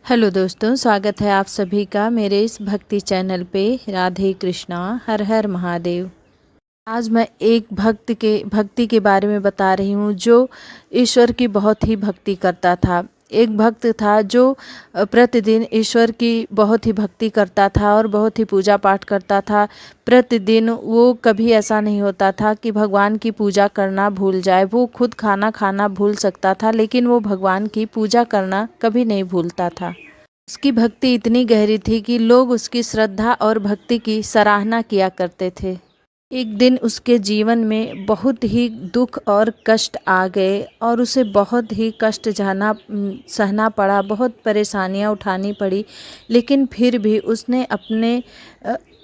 Hello दोस्तों, स्वागत है आप सभी का मेरे इस भक्ति चैनल पे। राधे कृष्णा, हर हर महादेव। आज मैं एक भक्ति के बारे में बता रही हूँ जो ईश्वर की बहुत ही भक्ति करता था। एक भक्त था जो प्रतिदिन ईश्वर की बहुत ही भक्ति करता था और बहुत ही पूजा पाठ करता था। प्रतिदिन वो कभी ऐसा नहीं होता था कि भगवान की पूजा करना भूल जाए। वो खुद खाना खाना भूल सकता था, लेकिन वो भगवान की पूजा करना कभी नहीं भूलता था। उसकी भक्ति इतनी गहरी थी कि लोग उसकी श्रद्धा और भक्ति की सराहना किया करते थे। एक दिन उसके जीवन में बहुत ही दुख और कष्ट आ गए और उसे बहुत ही कष्ट सहना पड़ा, बहुत परेशानियां उठानी पड़ी। लेकिन फिर भी उसने अपने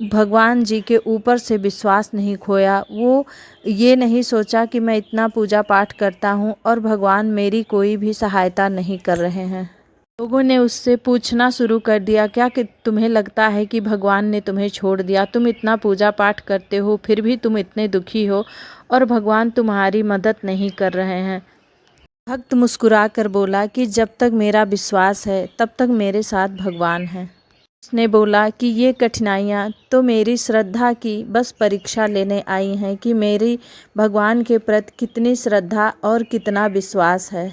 भगवान जी के ऊपर से विश्वास नहीं खोया। वो ये नहीं सोचा कि मैं इतना पूजा पाठ करता हूँ और भगवान मेरी कोई भी सहायता नहीं कर रहे हैं। लोगों ने उससे पूछना शुरू कर दिया, क्या कि तुम्हें लगता है कि भगवान ने तुम्हें छोड़ दिया? तुम इतना पूजा पाठ करते हो, फिर भी तुम इतने दुखी हो और भगवान तुम्हारी मदद नहीं कर रहे हैं। भक्त मुस्कुरा कर बोला कि जब तक मेरा विश्वास है तब तक मेरे साथ भगवान है। उसने बोला कि ये कठिनाइयाँ तो मेरी श्रद्धा की बस परीक्षा लेने आई हैं कि मेरी भगवान के प्रति कितनी श्रद्धा और कितना विश्वास है।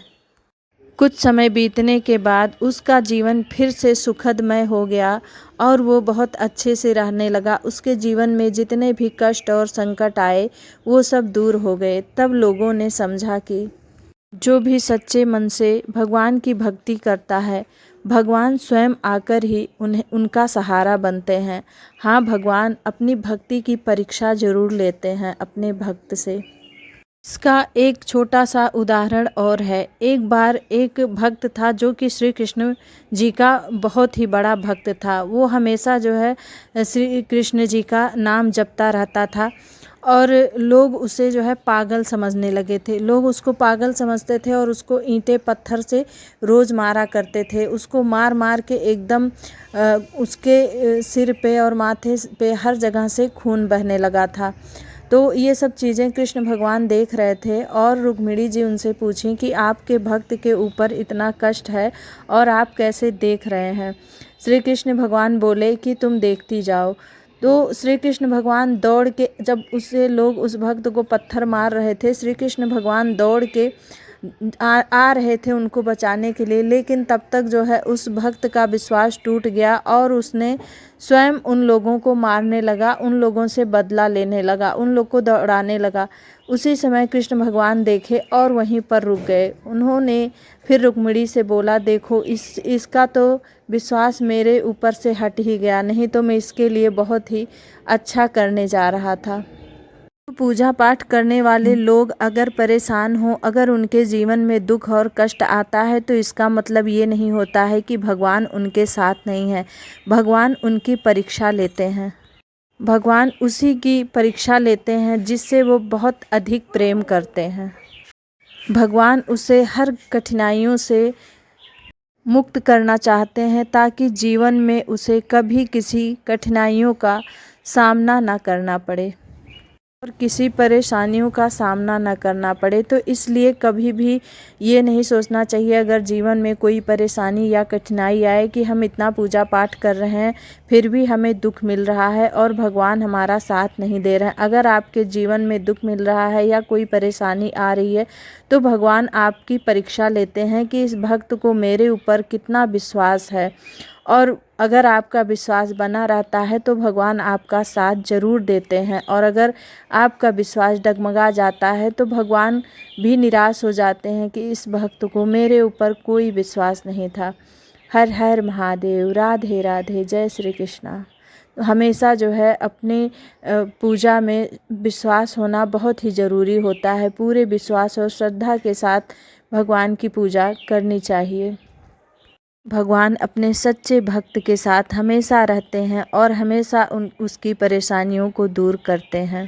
कुछ समय बीतने के बाद उसका जीवन फिर से सुखदमय हो गया और वो बहुत अच्छे से रहने लगा। उसके जीवन में जितने भी कष्ट और संकट आए वो सब दूर हो गए। तब लोगों ने समझा कि जो भी सच्चे मन से भगवान की भक्ति करता है, भगवान स्वयं आकर ही उनका सहारा बनते हैं। हाँ, भगवान अपनी भक्ति की परीक्षा जरूर लेते हैं अपने भक्त से। इसका एक छोटा सा उदाहरण और है। एक बार एक भक्त था जो कि श्री कृष्ण जी का बहुत ही बड़ा भक्त था। वो हमेशा जो है श्री कृष्ण जी का नाम जपता रहता था और लोग उसे जो है पागल समझने लगे थे। लोग उसको पागल समझते थे और उसको ईंटें पत्थर से रोज़ मारा करते थे। उसको मार मार के एकदम उसके सिर पे और माथे पे हर जगह से खून बहने लगा था। तो ये सब चीज़ें कृष्ण भगवान देख रहे थे और रुक्मिणी जी उनसे पूछी कि आपके भक्त के ऊपर इतना कष्ट है और आप कैसे देख रहे हैं। श्री कृष्ण भगवान बोले कि तुम देखती जाओ। तो श्री कृष्ण भगवान दौड़ के, जब उससे लोग उस भक्त को पत्थर मार रहे थे, श्री कृष्ण भगवान दौड़ के आ रहे थे उनको बचाने के लिए। लेकिन तब तक जो है उस भक्त का विश्वास टूट गया और उसने स्वयं उन लोगों को मारने लगा, उन लोगों से बदला लेने लगा, उन लोग को दौड़ाने लगा। उसी समय कृष्ण भगवान देखे और वहीं पर रुक गए। उन्होंने फिर रुक्मिणी से बोला, देखो इसका तो विश्वास मेरे ऊपर से हट ही गया, नहीं तो मैं इसके लिए बहुत ही अच्छा करने जा रहा था। पूजा पाठ करने वाले लोग अगर परेशान हो, अगर उनके जीवन में दुख और कष्ट आता है, तो इसका मतलब ये नहीं होता है कि भगवान उनके साथ नहीं है। भगवान उनकी परीक्षा लेते हैं। भगवान उसी की परीक्षा लेते हैं जिससे वो बहुत अधिक प्रेम करते हैं। भगवान उसे हर कठिनाइयों से मुक्त करना चाहते हैं ताकि जीवन में उसे कभी किसी कठिनाइयों का सामना ना करना पड़े और किसी परेशानियों का सामना न करना पड़े। तो इसलिए कभी भी ये नहीं सोचना चाहिए अगर जीवन में कोई परेशानी या कठिनाई आए कि हम इतना पूजा पाठ कर रहे हैं फिर भी हमें दुख मिल रहा है और भगवान हमारा साथ नहीं दे रहे हैं। अगर आपके जीवन में दुख मिल रहा है या कोई परेशानी आ रही है तो भगवान आपकी परीक्षा लेते हैं कि इस भक्त को मेरे ऊपर कितना विश्वास है। और अगर आपका विश्वास बना रहता है तो भगवान आपका साथ जरूर देते हैं, और अगर आपका विश्वास डगमगा जाता है तो भगवान भी निराश हो जाते हैं कि इस भक्त को मेरे ऊपर कोई विश्वास नहीं था। हर हर महादेव, राधे राधे, जय श्री कृष्णा। हमेशा जो है अपनी पूजा में विश्वास होना बहुत ही ज़रूरी होता है। पूरे विश्वास और श्रद्धा के साथ भगवान की पूजा करनी चाहिए। भगवान अपने सच्चे भक्त के साथ हमेशा रहते हैं और हमेशा उसकी परेशानियों को दूर करते हैं।